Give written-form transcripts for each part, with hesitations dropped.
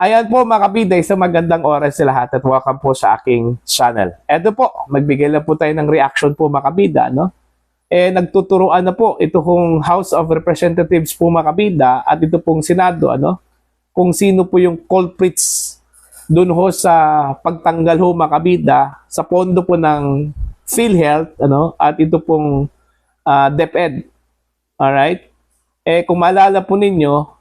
Ayan po mga kabida, isang magandang oras sa lahat at welcome po sa aking channel. Eto po, magbigay lang po tayo ng reaction po mga kabida, no? Nagtuturuan na po ito pong House of Representatives po mga kabida at ito pong Senado, ano? Kung sino po yung culprits dun ho sa pagtanggal ho mga kabida sa pondo po ng PhilHealth, ano? At ito pong DepEd. Alright? Kung maalala po ninyo,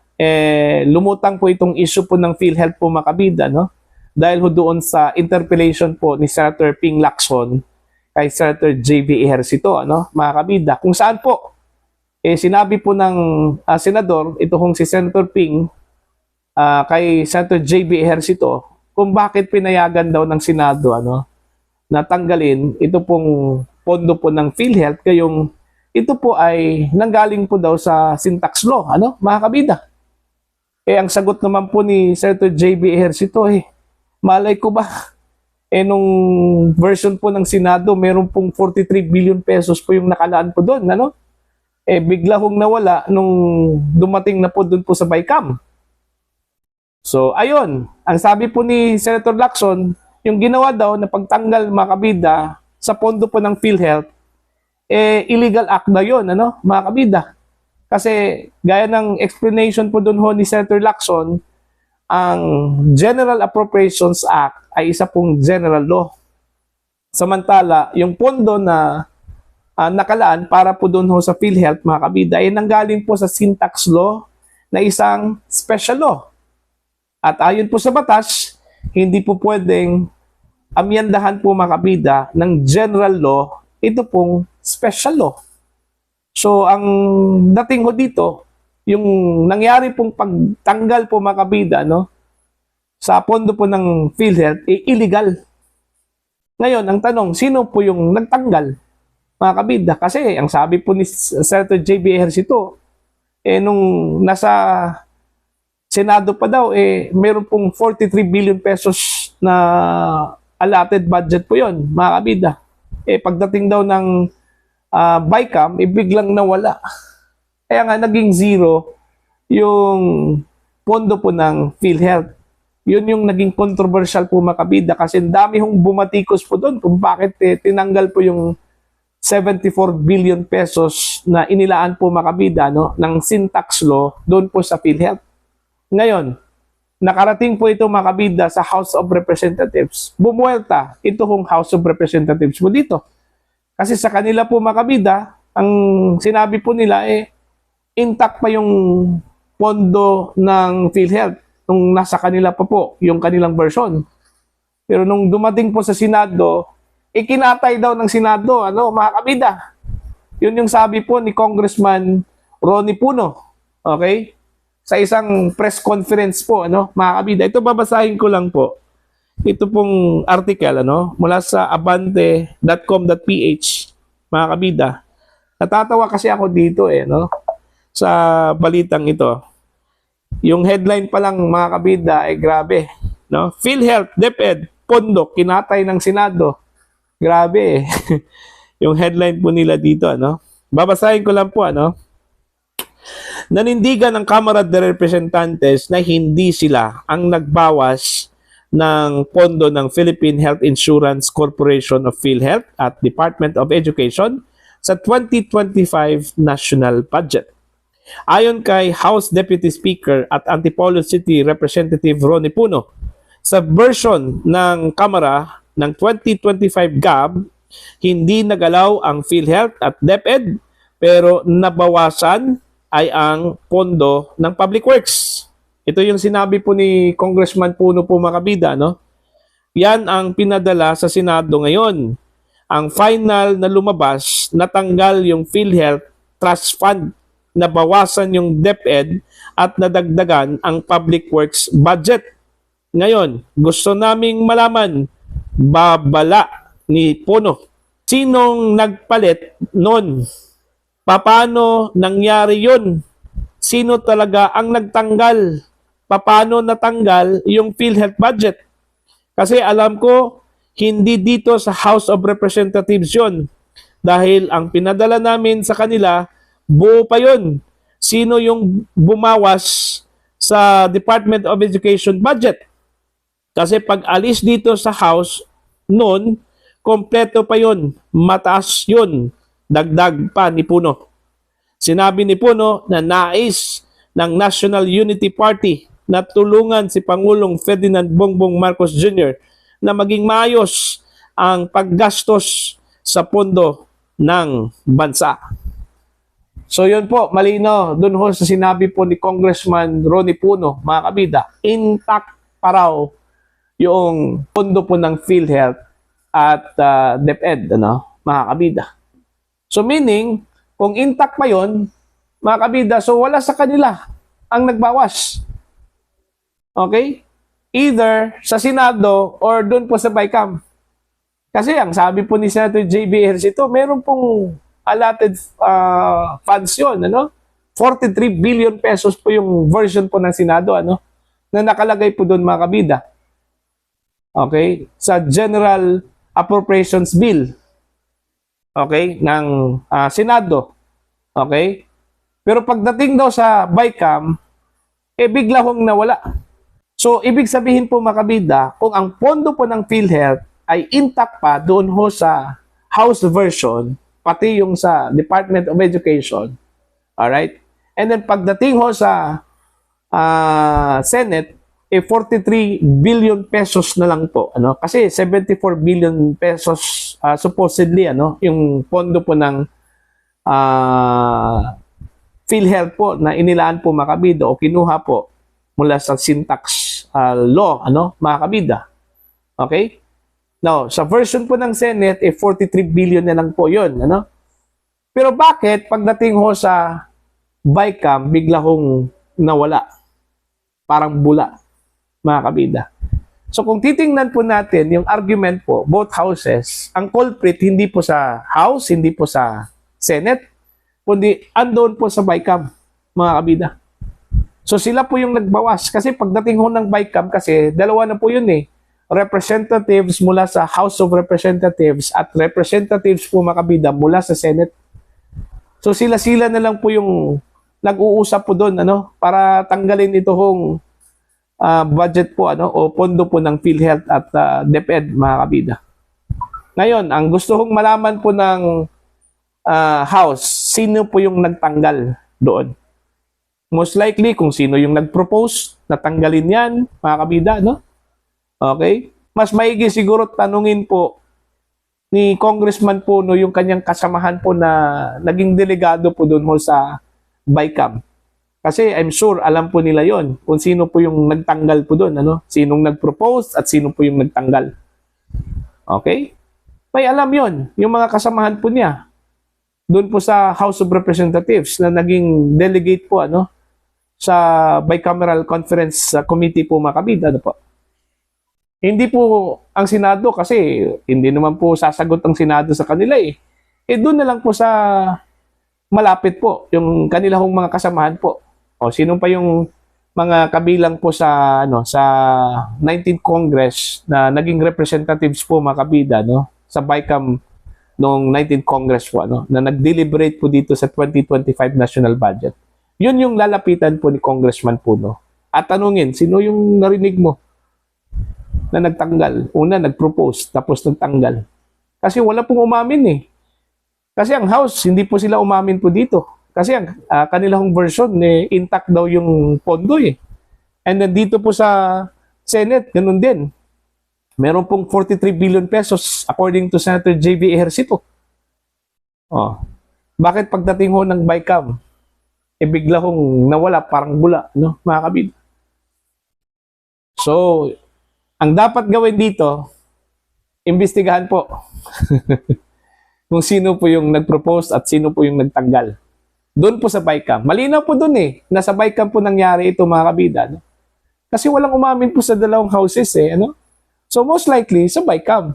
lumutang po itong issue po ng PhilHealth po mga kabida, no? Dahil ho doon sa interpellation po ni Senator Ping Lacson kay Senator J.B. Ejercito, ano, mga kabida, kung saan po sinabi po ng senador, ito kong si Senator Ping kay Senator J.B. Ejercito kung bakit pinayagan daw ng Senado, ano, na tanggalin ito pong pondo po ng PhilHealth kayong ito po ay nanggaling po daw sa syntax law, ano, mga kabida. Ang sagot naman po ni Senator J.B. Ejercito, malay ko ba, nung version po ng Senado, meron pong 43 billion pesos po yung nakalaan po doon, ano? Bigla hong nawala nung dumating na po doon po sa BICAM. So, ayun, ang sabi po ni Senator Lacson, yung ginawa daw na pagtanggal mga kabida sa pondo po ng PhilHealth, illegal act na yun, ano, mga kabida. Kasi gaya ng explanation po doon ho ni Senator Lacson, ang General Appropriations Act ay isa pong general law. Samantala, yung pondo na nakalaan para po doon ho sa PhilHealth mga kabida ay nanggaling po sa syntax law na isang special law. At ayon po sa batas, hindi po pwedeng amyandahan po mga kabida ng general law ito pong special law. So, ang dating ho dito, yung nangyari pong pagtanggal po mga kabida, no, sa pondo po ng PhilHealth, illegal. Ngayon, ang tanong, sino po yung nagtanggal, mga kabida? Kasi, ang sabi po ni Senator J.B. Ejercito, nung nasa Senado pa daw, meron pong 43 billion pesos na allotted budget po yon, mga kabida. Pagdating daw ng BICAM, biglang nawala. Kaya nga naging zero yung pondo po ng PhilHealth. Yun yung naging controversial po mga kabida kasi dami hong bumatikos po doon kung bakit tinanggal po yung 74 billion pesos na inilaan po mga kabida, no, ng syntax law doon po sa PhilHealth. Ngayon, nakarating po ito mga kabida sa House of Representatives. Bumuelta ito kung House of Representatives mo dito. Kasi sa kanila po mga kabida, ang sinabi po nila intact pa yung pondo ng PhilHealth nung nasa kanila pa po yung kanilang version. Pero nung dumating po sa Senado, ikinatay daw ng Senado, ano, mga kabida. Yun yung sabi po ni Congressman Ronnie Puno. Okay? Sa isang press conference po, ano, mga kabida. Ito babasahin ko lang po. Ito pong article, ano, mula sa abante.com.ph, mga kabida. Natatawa kasi ako dito no, sa balitang ito. Yung headline pa lang mga kabida grabe, no? PhilHealth, DepEd, pondo kinatay ng Senado. Grabe. Yung headline po nila dito, ano. Babasahin ko lang po, ano. Nanindigan ng Kamara de Representantes na hindi sila ang nagbawas ng pondo ng Philippine Health Insurance Corporation of PhilHealth at Department of Education sa 2025 national budget. Ayon kay House Deputy Speaker at Antipolo City Representative Ronnie Puno, sa version ng Kamara ng 2025 GAB, hindi nagalaw ang PhilHealth at DepEd pero nabawasan ay ang pondo ng Public Works. Ito yung sinabi po ni Congressman Puno po mga kabida, no? Yan ang pinadala sa Senado ngayon. Ang final na lumabas, natanggal yung PhilHealth Trust Fund, nabawasan yung DepEd at nadagdagan ang Public Works budget. Ngayon, gusto naming malaman, babala ni Puno, sinong nagpalit nun? Paano nangyari yun? Sino talaga ang nagtanggal? Paano natanggal yung PhilHealth budget? Kasi alam ko, hindi dito sa House of Representatives yun. Dahil ang pinadala namin sa kanila, buo pa yun. Sino yung bumawas sa Department of Education budget. Kasi pag alis dito sa House, noon, kompleto pa yun. Mataas yun. Dagdag pa ni Puno. Sinabi ni Puno na nais ng National Unity Party na tulungan si Pangulong Ferdinand Bongbong Marcos Jr. na maging maayos ang paggastos sa pondo ng bansa. So yun po, malino, dun ho sa sinabi po ni Congressman Ronnie Puno, mga kabida, intact pa raw yung pondo po ng PhilHealth at DepEd, mga kabida. So meaning, kung intact pa yun, mga kabida, so wala sa kanila ang nagbawas. Okay? Either sa Senado or dun po sa BICAM. Kasi ang sabi po ni Senator J.B. Ejercito, meron pong allotted funds yun, 43 billion pesos po yung version po ng Senado, na nakalagay po doon, mga kabida. Okay? Sa General Appropriations Bill. Okay? Ng Senado. Okay? Pero pagdating daw sa BICAM, bigla hong nawala. So, ibig sabihin po, mga kabida, kung ang pondo po ng PhilHealth ay intact pa doon ho sa House version, pati yung sa Department of Education. Alright? And then pagdating ho sa Senate, 43 billion pesos na lang po. Kasi 74 billion pesos supposedly, yung pondo po ng PhilHealth po na inilaan po, mga kabida, o kinuha po mula sa syntax law, mga kabida. Okay? Now, sa version po ng Senate, 43 billion na lang po yun. Pero bakit pagdating ho sa BICAM, bigla hong nawala? Parang bula, mga kabida. So kung titingnan po natin yung argument po, both houses, ang culprit hindi po sa House, hindi po sa Senate, kundi andon po sa BICAM, mga kabida. So sila po yung nagbawas. Kasi pagdating ho ng BICAM, kasi dalawa na po yun representatives mula sa House of Representatives at representatives po, mga kabida, mula sa Senate. So sila-sila na lang po yung nag-uusap po doon, para tanggalin ito hong budget po, o pondo po ng PhilHealth at DepEd, mga kabida. Ngayon, ang gusto kong malaman po ng House, sino po yung nagtanggal doon? Most likely, kung sino yung nag-propose, natanggalin yan, mga kabida, Okay? Mas maigi siguro tanungin po ni Congressman Puno yung kanyang kasamahan po na naging delegado po doon ho sa BICAM. Kasi I'm sure alam po nila yon kung sino po yung nagtanggal po doon, sinong nag-propose at sino po yung nagtanggal. Okay? May alam yon yung mga kasamahan po niya doon po sa House of Representatives na naging delegate po, sa Bicameral Conference Committee po, mga kabida, po. Hindi po ang Senado kasi hindi naman po sasagot ang Senado sa kanila doon na lang po sa malapit po yung kanilang mga kasamahan po. O sino pa yung mga kabilang po sa sa 19th Congress na naging representatives po, mga kabida, sa BICAM noong 19th Congress po, na nag-deliberate po dito sa 2025 national budget. Yun yung lalapitan po ni Congressman Puno. At tanungin, sino yung narinig mo na nagtanggal? Una, nag-propose, tapos nagtanggal. Kasi wala pong umamin Kasi ang House, hindi po sila umamin po dito. Kasi ang kanilang version, intact daw yung pondo And then dito po sa Senate, ganun din. Meron pong 43 billion pesos according to Senator J.B. Ejercito. Bakit pagdating ho ng BICAM, bigla hong nawala, parang bula, mga kabida? So, ang dapat gawin dito, imbestigahan po kung sino po yung nag-propose at sino po yung nagtanggal. Doon po sa BICAM. Malinaw po doon Nasa BICAM po nangyari ito, mga kabida. Kasi walang umamin po sa dalawang houses So most likely, sa BICAM.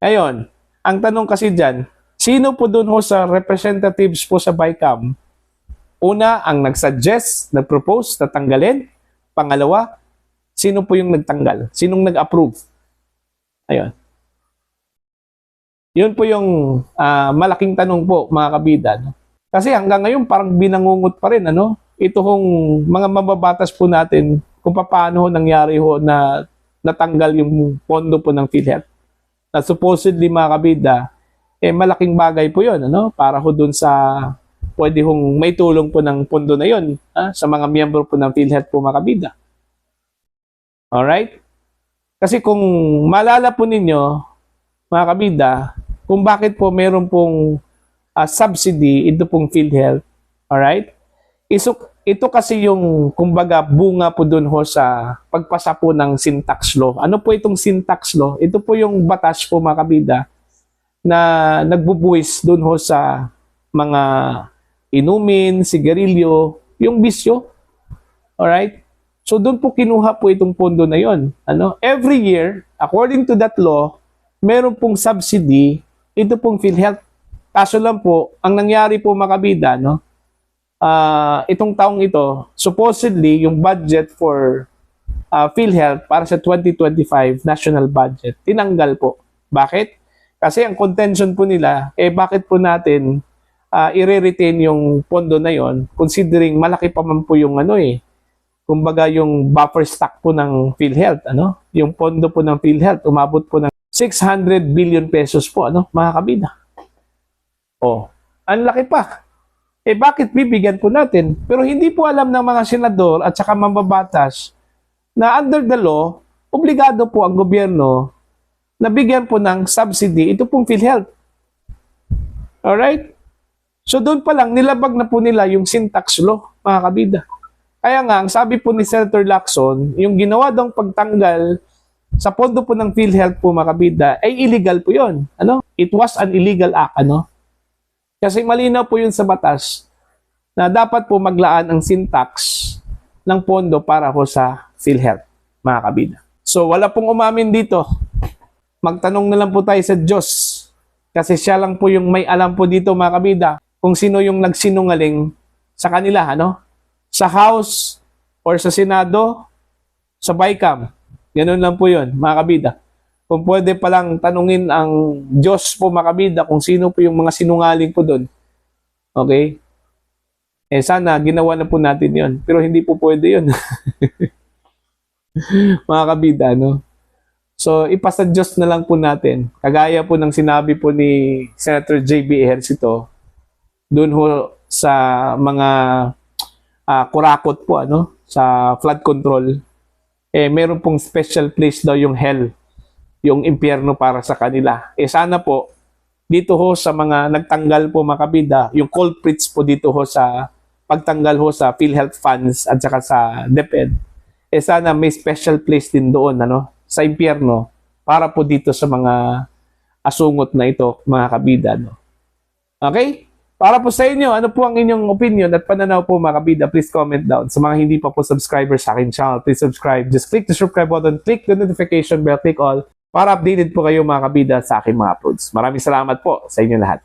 Ngayon, ang tanong kasi dyan, sino po doon ho sa representatives po sa BICAM? Una, ang nag-suggest, nag-propose na tanggalin. Pangalawa, sino po yung nagtanggal? Sinong nag-approve? Ayun. Yun po yung malaking tanong po, mga kabida. Kasi hanggang ngayon parang binangungot pa rin, ito hong mga mababatas po natin kung paano ho nangyari ho na natanggal yung pondo po ng PhilHealth. Na supposedly mga kabida, malaking bagay po yun, ano? Para ho dun sa pwede hong may tulong po ng pondo na yun sa mga miyembro po ng PhilHealth po mga kabida. Alright? Kasi kung malala po ninyo, mga kabida, kung bakit po meron pong subsidy ito pong PhilHealth, alright? Ito kasi yung, kumbaga, bunga po dun ho sa pagpasa po ng syntax law. Ano po itong syntax law? Ito po yung batas po mga kabida na nagbubuwis dun ho sa mga inumin, sigarilyo, yung bisyo. Alright? So doon po kinuha po itong pondo na yon. Ano? Every year, according to that law, meron pong subsidy ito pong PhilHealth. Kaso lang po, ang nangyari po mga kabida, no? Itong taong ito, supposedly yung budget for PhilHealth para sa 2025 national budget, tinanggal po. Bakit? Kasi ang contention po nila, bakit po natin i-retain yung pondo na yon, considering malaki pa man po yung kumbaga yung buffer stock po ng PhilHealth, ano? Yung pondo po ng PhilHealth umabot po ng 600 billion pesos po, ano, mga kabida. Oh, ang laki pa. Bakit bibigyan po natin? Pero hindi po alam ng mga senador at saka mambabatas na under the law, obligado po ang gobyerno na bigyan po ng subsidy ito pong PhilHealth. Alright? So doon pa lang, nilabag na po nila yung syntax law, mga kabida. Kaya nga, ang sabi po ni Senator Lacson, yung ginawa daw pagtanggal sa pondo po ng PhilHealth po, mga kabida, ay illegal po yun. Ano? It was an illegal act, ano? Kasi malinaw po yun sa batas na dapat po maglaan ang syntax ng pondo para po sa PhilHealth, mga kabida. So wala pong umamin dito. Magtanong na lang po tayo sa Diyos. Kasi siya lang po yung may alam po dito, mga kabida, kung sino yung nagsinungaling sa kanila, ano? Sa House or sa Senado, sa BICAM. Ganun lang po yun, mga kabida. Kung pwede palang tanungin ang Diyos po, mga kabida, kung sino po yung mga sinungaling po doon. Okay? Sana ginawa na po natin yon. Pero hindi po pwede yun. Mga kabida, no? So, ipasa Diyos na lang po natin. Kagaya po ng sinabi po ni Senator J.B. Ejercito, doon ho sa mga kurakot po, ano? Sa flood control, meron pong special place daw yung hell, yung impyerno para sa kanila. Sana po, dito ho sa mga nagtanggal po mga kabida, yung culprits po dito ho sa pagtanggal ho sa PhilHealth funds at saka sa DepEd, sana may special place din doon, ano, sa impyerno para po dito sa mga asungot na ito, mga kabida, no? Okay? Para po sa inyo, ano po ang inyong opinion at pananaw po, mga kabida? Please comment down. Sa mga hindi pa po subscribers sa akin channel, please subscribe. Just click the subscribe button, click the notification bell, click all para updated po kayo, mga kabida, sa aking mga uploads. Maraming salamat po sa inyo lahat.